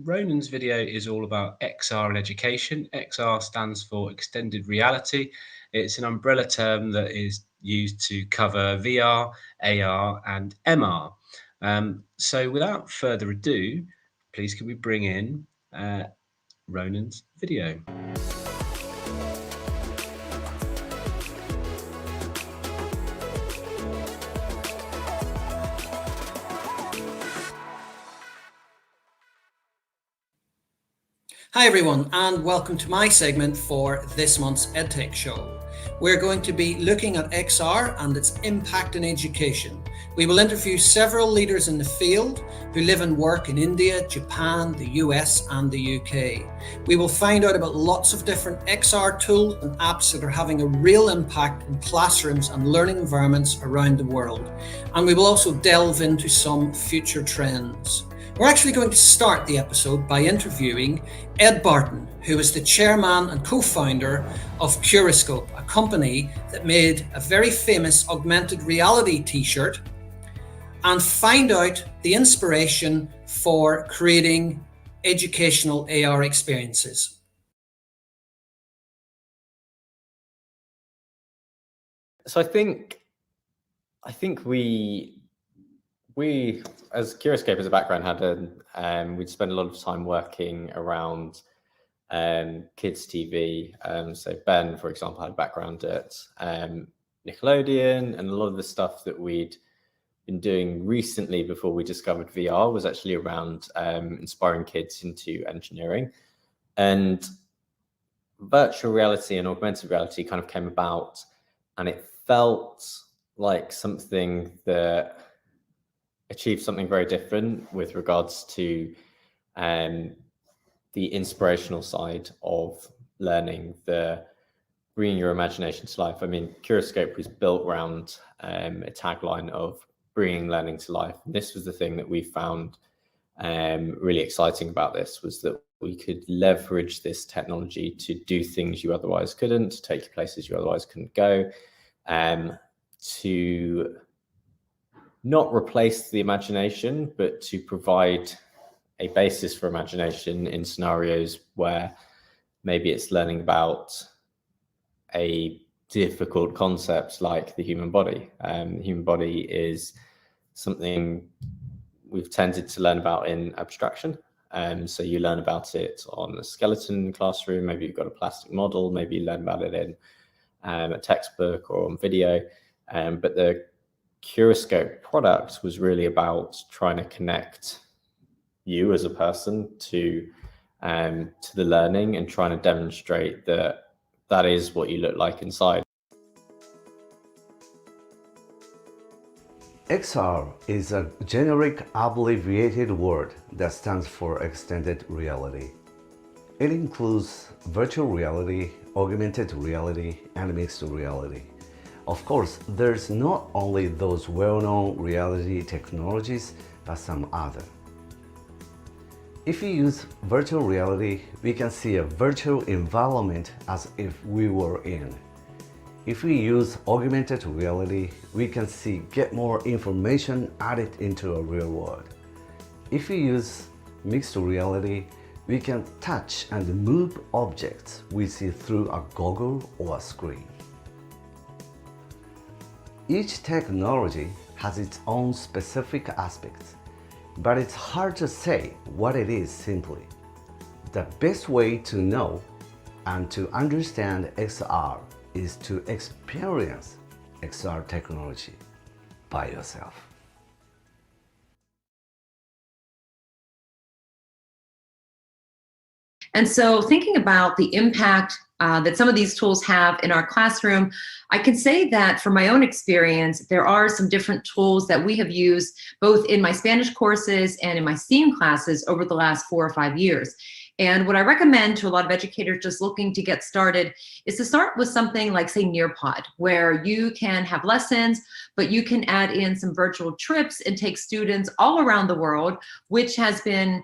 Ronan's video is all about XR and education. XR stands for extended reality. It's an umbrella term that is used to cover VR, AR, and MR. So without further ado, please can we bring in Ronan's video. Hi everyone, and welcome to my segment for this month's Edtech Show. We're going to be looking at XR and its impact in education. We will interview several leaders in the field who live and work in India, Japan, the US and the UK. We will find out about lots of different XR tools and apps that are having a real impact in classrooms and learning environments around the world. And we will also delve into some future trends. We're actually going to start the episode by interviewing Ed Barton, who is the chairman and co-founder of Curiscope, a company that made a very famous augmented reality t-shirt, and find out the inspiration for creating educational AR experiences. So I think we as Curiscope as a background we'd spent a lot of time working around kids TV. So Ben, for example, had a background at Nickelodeon, and a lot of the stuff that we'd been doing recently before we discovered VR was actually around inspiring kids into engineering. And virtual reality and augmented reality kind of came about, and it felt like something that achieved something very different with regards to the inspirational side of learning, the bringing your imagination to life. I mean, Curiscope was built around a tagline of bringing learning to life. And this was the thing that we found really exciting about this, was that we could leverage this technology to do things you otherwise couldn't, to take you places you otherwise couldn't go, to not replace the imagination, but to provide a basis for imagination in scenarios where maybe it's learning about a difficult concept like the human body. The human body is something we've tended to learn about in abstraction. So you learn about it on a skeleton classroom, maybe you've got a plastic model, maybe you learn about it in a textbook or on video. But the Curiscope product was really about trying to connect you as a person to the learning and trying to demonstrate that that is what you look like inside. XR is a generic abbreviated word that stands for extended reality. It includes virtual reality, augmented reality, and mixed reality. Of course, there's not only those well-known reality technologies, but some other. If we use virtual reality, we can see a virtual environment as if we were in. If we use augmented reality, we can get more information added into a real world. If we use mixed reality, we can touch and move objects we see through a goggle or a screen. Each technology has its own specific aspects, but it's hard to say what it is simply. The best way to know and to understand XR is to experience XR technology by yourself. And so thinking about the impact that some of these tools have in our classroom, I can say that from my own experience, there are some different tools that we have used both in my Spanish courses and in my STEAM classes over the last 4 or 5 years. And what I recommend to a lot of educators just looking to get started is to start with something like, say, Nearpod, where you can have lessons, but you can add in some virtual trips and take students all around the world, which has been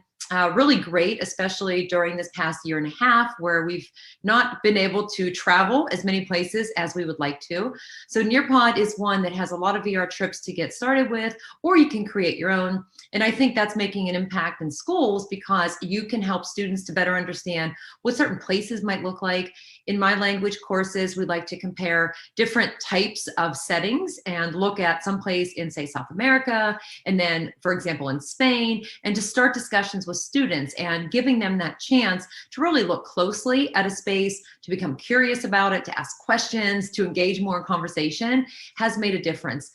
really great, especially during this past year and a half where we've not been able to travel as many places as we would like to. So Nearpod is one that has a lot of VR trips to get started with, or you can create your own. And I think that's making an impact in schools because you can help students to better understand what certain places might look like. In my language courses, we like to compare different types of settings and look at some place in, say, South America, and then, for example, in Spain, and to start discussions with students and giving them that chance to really look closely at a space, to become curious about it, to ask questions, to engage more in conversation has made a difference.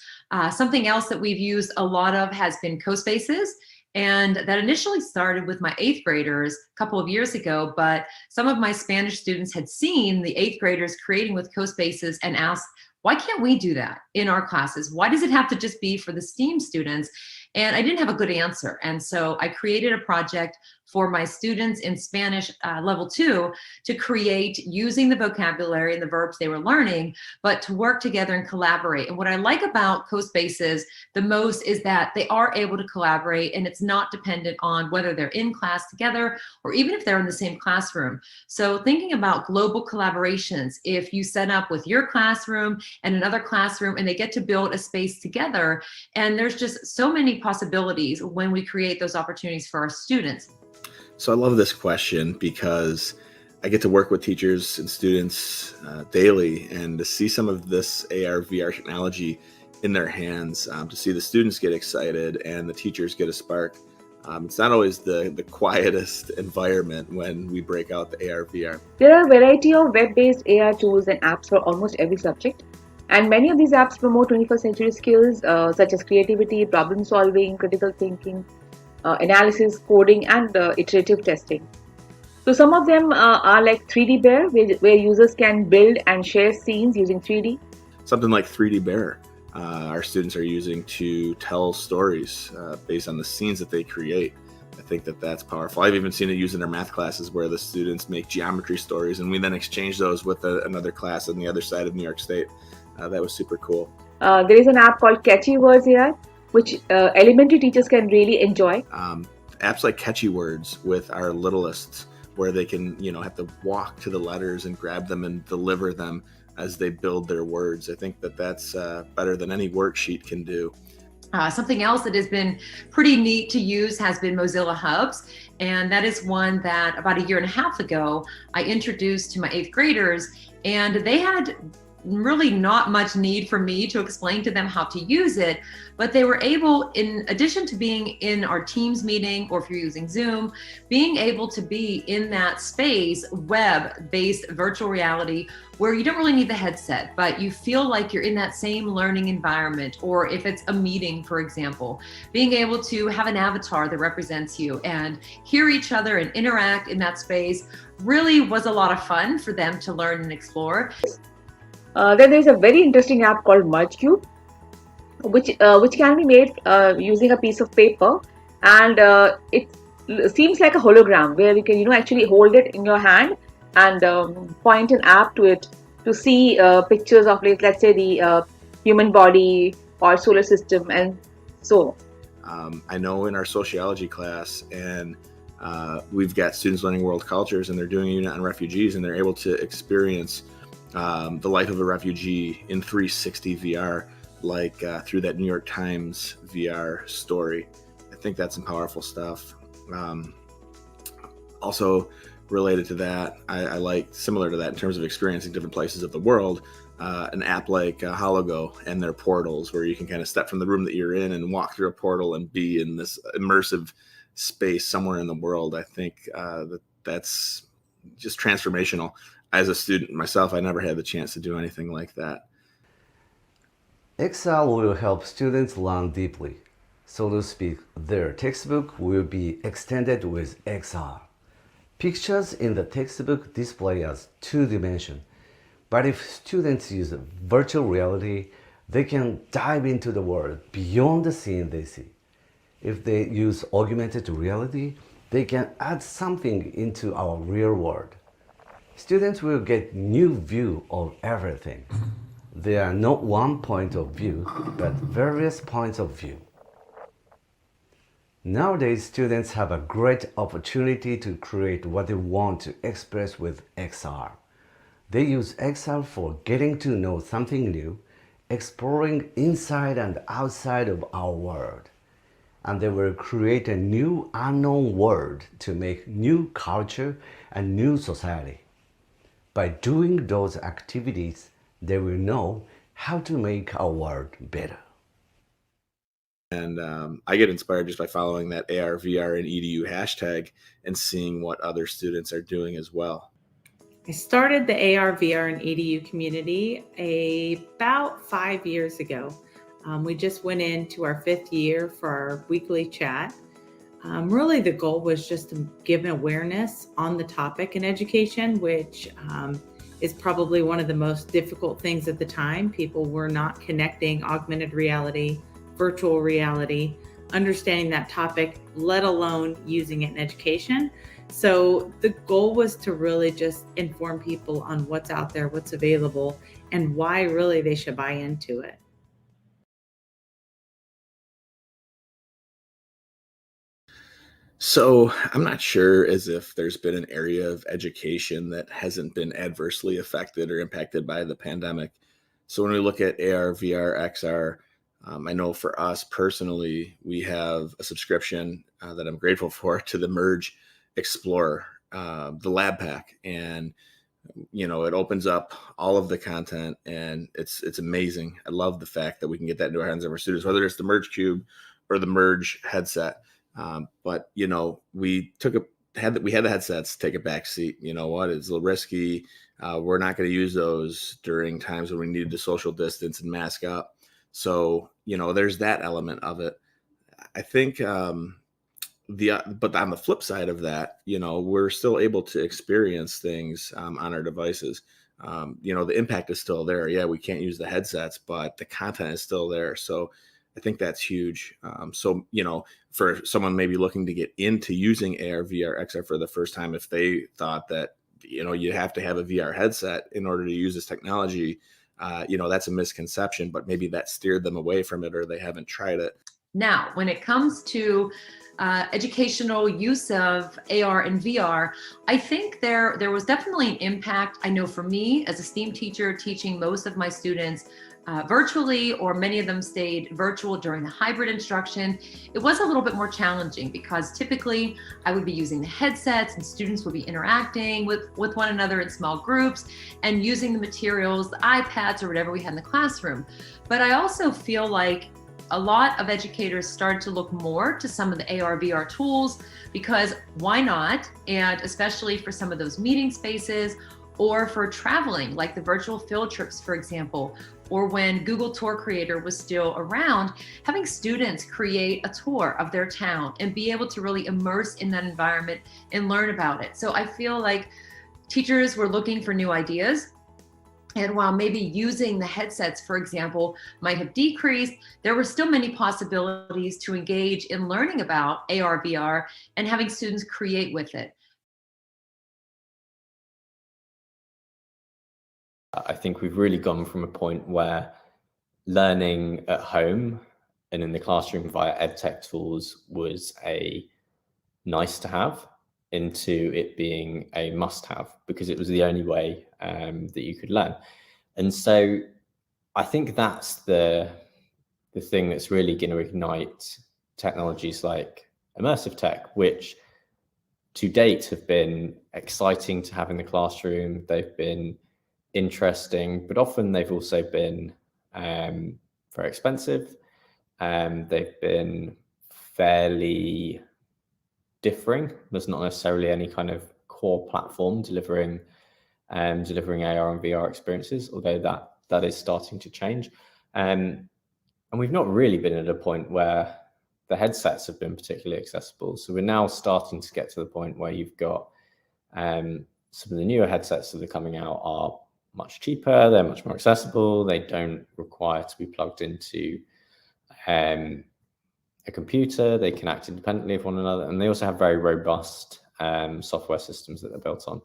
Something else that we've used a lot of has been CoSpaces. And that initially started with my 8th graders a couple of years ago, but some of my Spanish students had seen the 8th graders creating with CoSpaces and asked, why can't we do that in our classes? Why does it have to just be for the STEAM students? And I didn't have a good answer. And so I created a project for my students in Spanish level 2 to create using the vocabulary and the verbs they were learning, but to work together and collaborate. And what I like about CoSpaces the most is that they are able to collaborate, and it's not dependent on whether they're in class together or even if they're in the same classroom. So thinking about global collaborations, if you set up with your classroom and another classroom and they get to build a space together, and there's just so many possibilities when we create those opportunities for our students. So I love this question because I get to work with teachers and students daily, and to see some of this AR, VR technology in their hands, to see the students get excited and the teachers get a spark. It's not always the quietest environment when we break out the AR, VR. There are a variety of web-based AR tools and apps for almost every subject. And many of these apps promote 21st century skills such as creativity, problem solving, critical thinking, analysis, coding, and iterative testing. So some of them are like 3D Bear, where users can build and share scenes using 3D. Something like 3D Bear, our students are using to tell stories based on the scenes that they create. I think that that's powerful. I've even seen it used in our math classes where the students make geometry stories and we then exchange those with another class on the other side of New York State. That was super cool. There is an app called Catchy Words here, which elementary teachers can really enjoy. Apps like Catchy Words with our littlest, where they can, have to walk to the letters and grab them and deliver them as they build their words. I think that that's better than any worksheet can do. Something else that has been pretty neat to use has been Mozilla Hubs. And that is one that about 1.5 years ago, I introduced to my 8th graders, and they had really not much need for me to explain to them how to use it, but they were able, in addition to being in our Teams meeting, or if you're using Zoom, being able to be in that space, web-based virtual reality, where you don't really need the headset, but you feel like you're in that same learning environment. Or if it's a meeting, for example, being able to have an avatar that represents you and hear each other and interact in that space really was a lot of fun for them to learn and explore. Then there's a very interesting app called MergeCube, which can be made using a piece of paper, and it seems like a hologram where you can actually hold it in your hand and point an app to it to see pictures of, let's say, the human body or solar system and so on. I know in our sociology class, and we've got students learning world cultures, and they're doing a unit on refugees, and they're able to experience the life of a refugee in 360 VR, like through that New York Times VR story. I think that's some powerful stuff. Also related to that, I like, similar to that in terms of experiencing different places of the world, an app like Hologo and their portals, where you can kind of step from the room that you're in and walk through a portal and be in this immersive space somewhere in the world. I think that's just transformational. As a student myself, I never had the chance to do anything like that. EXAL will help students learn deeply. So to speak, their textbook will be extended with XR. Pictures in the textbook display as two-dimension, but if students use virtual reality, they can dive into the world beyond the scene they see. If they use augmented reality, they can add something into our real world. Students will get new view of everything. There are not one point of view, but various points of view. Nowadays, students have a great opportunity to create what they want to express with XR. They use XR for getting to know something new, exploring inside and outside of our world. And they will create a new unknown world to make new culture and new society. By doing those activities, they will know how to make our world better. And I get inspired just by following that AR, VR, and EDU hashtag and seeing what other students are doing as well. I started the AR, VR, and EDU community about 5 years ago. We just went into our 5th year for our weekly chat. Really, the goal was just to give awareness on the topic in education, which is probably one of the most difficult things at the time. People were not connecting augmented reality, virtual reality, understanding that topic, let alone using it in education. So the goal was to really just inform people on what's out there, what's available, and why really they should buy into it. So I'm not sure as if there's been an area of education that hasn't been adversely affected or impacted by the pandemic. So when we look at AR, VR, XR, I know for us personally, we have a subscription that I'm grateful for to the Merge Explorer, the lab pack. And, you know, it opens up all of the content and it's amazing. I love the fact that we can get that into our hands of our students, whether it's the Merge Cube or the Merge headset. But, you know, we had the headsets take a back seat. You know what? It's a little risky. We're not going to use those during times when we needed to social distance and mask up. So, you know, there's that element of it. I think but on the flip side of that, you know, we're still able to experience things on our devices. You know, the impact is still there. Yeah, we can't use the headsets, but the content is still there. So I think that's huge. So, you know, for someone maybe looking to get into using AR, VR, XR for the first time, if they thought that, you know, you have to have a VR headset in order to use this technology, you know, that's a misconception, but maybe that steered them away from it or they haven't tried it. Now, when it comes to educational use of AR and VR, I think there was definitely an impact. I know for me as a STEAM teacher teaching most of my students virtually, or many of them stayed virtual during the hybrid instruction, it was a little bit more challenging because typically I would be using the headsets and students would be interacting with one another in small groups and using the materials, the iPads or whatever we had in the classroom. But I also feel like a lot of educators started to look more to some of the AR, VR tools because why not? And especially for some of those meeting spaces or for traveling, like the virtual field trips, for example, or when Google Tour Creator was still around, having students create a tour of their town and be able to really immerse in that environment and learn about it. So I feel like teachers were looking for new ideas. And while maybe using the headsets, for example, might have decreased, there were still many possibilities to engage in learning about AR, VR, and having students create with it. I think we've really gone from a point where learning at home and in the classroom via EdTech tools was a nice to have into it being a must have because it was the only way that you could learn. And so I think that's the thing that's really going to ignite technologies like immersive tech, which to date have been exciting to have in the classroom. They've been interesting, but often they've also been very expensive. They've been fairly differing. There's not necessarily any kind of core platform delivering AR and VR experiences, although that is starting to change. And we've not really been at a point where the headsets have been particularly accessible. So we're now starting to get to the point where you've got Some of the newer headsets that are coming out are much cheaper, they're much more accessible, they don't require to be plugged into a computer, they can act independently of one another, and they also have very robust software systems that they're built on.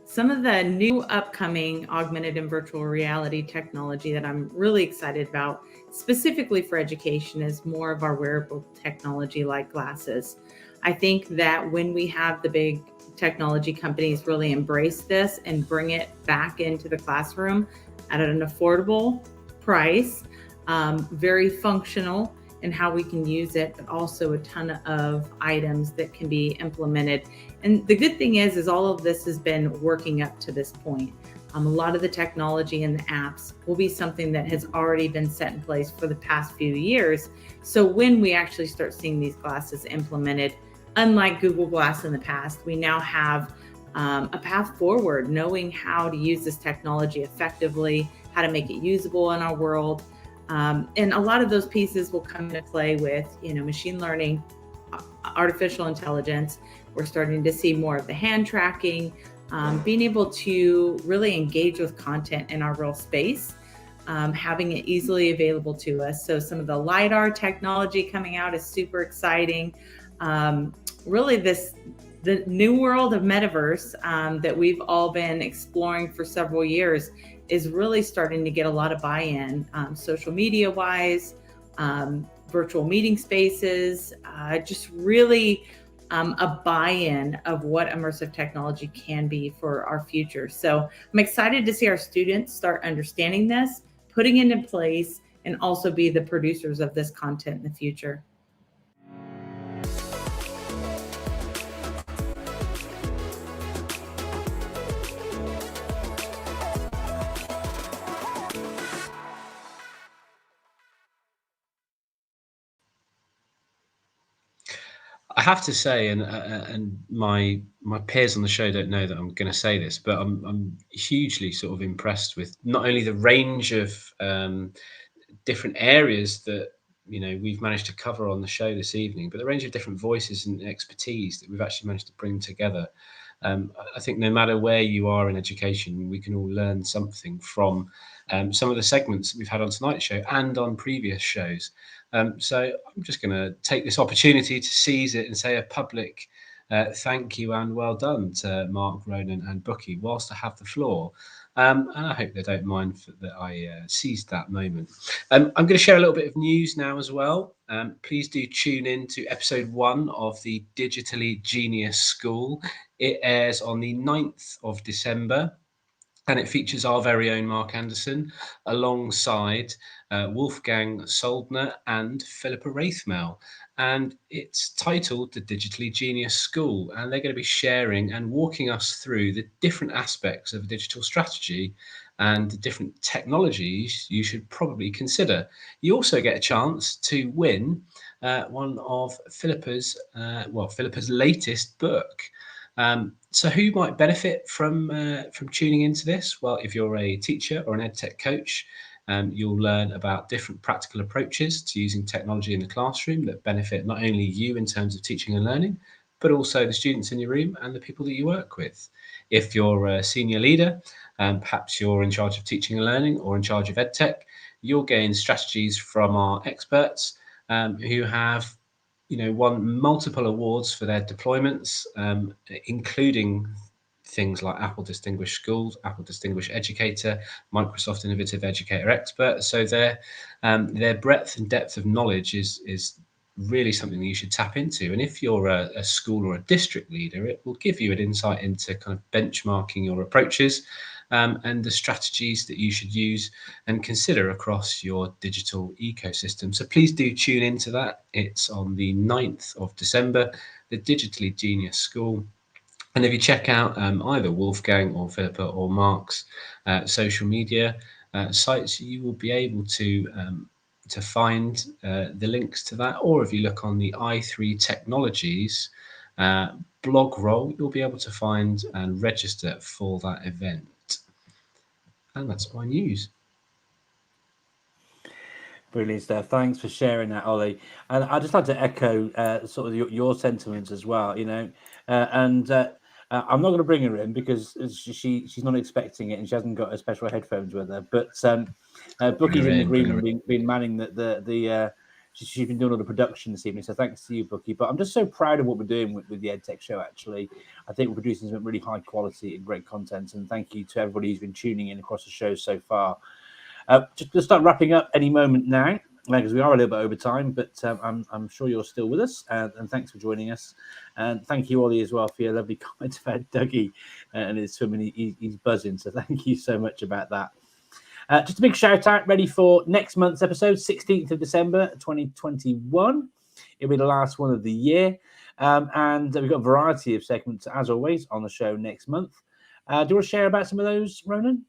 Some of the new upcoming augmented and virtual reality technology that I'm really excited about, specifically for education, is more of our wearable technology like glasses. I think that when we have the big technology companies really embrace this and bring it back into the classroom at an affordable price, very functional in how we can use it, but also a ton of items that can be implemented. And the good thing is all of this has been working up to this point. A lot of the technology and the apps will be something that has already been set in place for the past few years. So when we actually start seeing these glasses implemented, unlike Google Glass in the past, we now have a path forward, knowing how to use this technology effectively, how to make it usable in our world. And a lot of those pieces will come into play with, machine learning, artificial intelligence. We're starting to see more of the hand tracking, being able to really engage with content in our real space, having it easily available to us. So some of the LiDAR technology coming out is super exciting. Really the new world of metaverse that we've all been exploring for several years is really starting to get a lot of buy-in, social media wise, virtual meeting spaces, just really a buy-in of what immersive technology can be for our future. So I'm excited to see our students start understanding this, putting it in place, and also be the producers of this content in the future. I have to say, and my peers on the show don't know that I'm going to say this, but I'm hugely sort of impressed with not only the range of different areas that we've managed to cover on the show this evening, but the range of different voices and expertise that we've actually managed to bring together. I think no matter where you are in education, we can all learn something from some of the segments that we've had on tonight's show and on previous shows. So I'm just going to take this opportunity to seize it and say a public thank you and well done to Mark, Ronan and Bookie whilst I have the floor. And I hope they don't mind that I seized that moment. I'm going to share a little bit of news now as well. Please do tune in to episode 1 of the Digitally Genius School. It airs on the 9th of December. And it features our very own Mark Anderson alongside Wolfgang Soldner and Philippa Raithmel. And it's titled The Digitally Genius School. And they're going to be sharing and walking us through the different aspects of a digital strategy and the different technologies you should probably consider. You also get a chance to win one of Philippa's latest book. So who might benefit from tuning into this? Well, if you're a teacher or an EdTech coach, you'll learn about different practical approaches to using technology in the classroom that benefit not only you in terms of teaching and learning, but also the students in your room and the people that you work with. If you're a senior leader, perhaps you're in charge of teaching and learning or in charge of EdTech, you'll gain strategies from our experts who have won multiple awards for their deployments, including things like Apple Distinguished Schools, Apple Distinguished Educator, Microsoft Innovative Educator Expert. So their breadth and depth of knowledge is really something that you should tap into. And if you're a school or a district leader, it will give you an insight into kind of benchmarking your approaches and the strategies that you should use and consider across your digital ecosystem. So please do tune into that. It's on the 9th of December, the Digitally Genius School. And if you check out either Wolfgang or Philippa or Mark's social media sites, you will be able to find the links to that. Or if you look on the i3 Technologies blog roll, you'll be able to find and register for that event. And that's my news. Brilliant stuff. Thanks for sharing that, Ollie. And I'd just like to echo sort of your sentiments as well, and I'm not going to bring her in because she's not expecting it and she hasn't got her special headphones with her. But Bookie's in agreement, been manning the she's been doing all the production this evening. So thanks to you, Bookie. But I'm just so proud of what we're doing with the EdTech Show. Actually, I think we're producing some really high quality and great content. And thank you to everybody who's been tuning in across the show so far. Just to start wrapping up any moment now, because we are a little bit over time, but I'm sure you're still with us, and thanks for joining us. And thank you, Ollie, as well, for your lovely comment about Dougie and his swimming. He's buzzing, so thank you so much about that. Just a big shout out, ready for next month's episode, 16th of December, 2021. It'll be the last one of the year, and we've got a variety of segments, as always, on the show next month. Do you want to share about some of those, Ronan?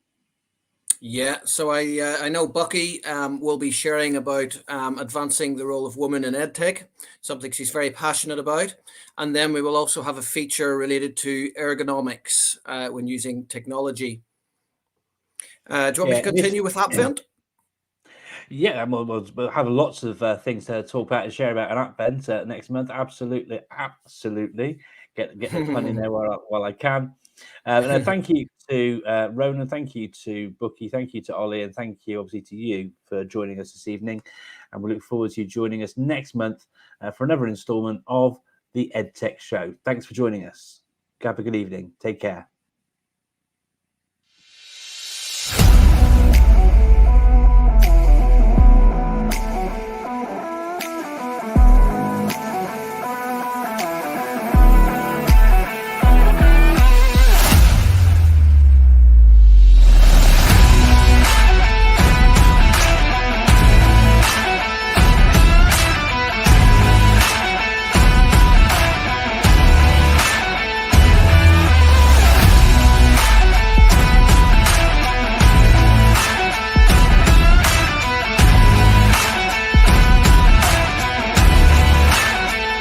Yeah, so I know Bucky will be sharing about advancing the role of women in EdTech, something she's very passionate about. And then we will also have a feature related to ergonomics when using technology. Do you want me to continue with that, Vent? Yeah, we'll have lots of things to talk about and share about an app Vent next month. Absolutely. Get the pun in there while I can. And thank you to Ronan, thank you to Bookie, thank you to Ollie, and thank you obviously to you for joining us this evening. And we look forward to you joining us next month for another instalment of the EdTech Show. Thanks for joining us. Have a good evening. Take care.